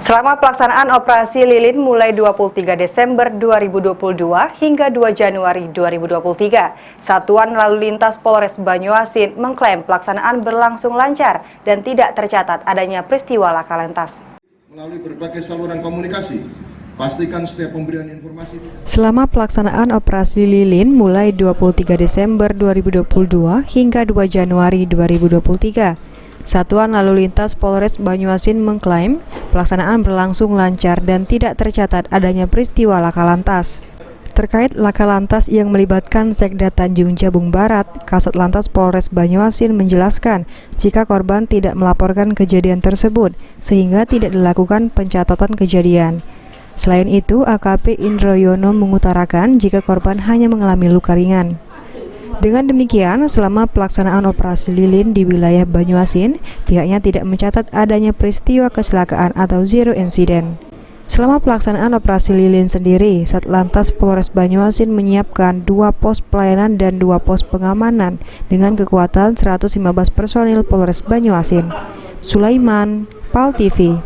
Selama pelaksanaan operasi lilin mulai 23 Desember 2022 hingga 2 Januari 2023, Satuan Lalu Lintas Polres Banyuasin mengklaim pelaksanaan berlangsung lancar dan tidak tercatat adanya peristiwa laka lantas. Melalui berbagai saluran komunikasi, pastikan setiap pemberian informasi. Selama pelaksanaan operasi lilin mulai 23 Desember 2022 hingga 2 Januari 2023, Satuan Lalu Lintas Polres Banyuasin mengklaim pelaksanaan berlangsung lancar dan tidak tercatat adanya peristiwa laka lantas. Terkait laka lantas yang melibatkan Sekda Tanjung Jabung Barat, Kasat Lantas Polres Banyuasin menjelaskan jika korban tidak melaporkan kejadian tersebut sehingga tidak dilakukan pencatatan kejadian. Selain itu, AKP Indroyono mengutarakan jika korban hanya mengalami luka ringan. Dengan demikian, selama pelaksanaan operasi lilin di wilayah Banyuasin, pihaknya tidak mencatat adanya peristiwa kecelakaan atau zero incident. Selama pelaksanaan operasi lilin sendiri, Satlantas Polres Banyuasin menyiapkan 2 pos pelayanan dan 2 pos pengamanan dengan kekuatan 115 personil Polres Banyuasin. Sulaiman, PAL TV.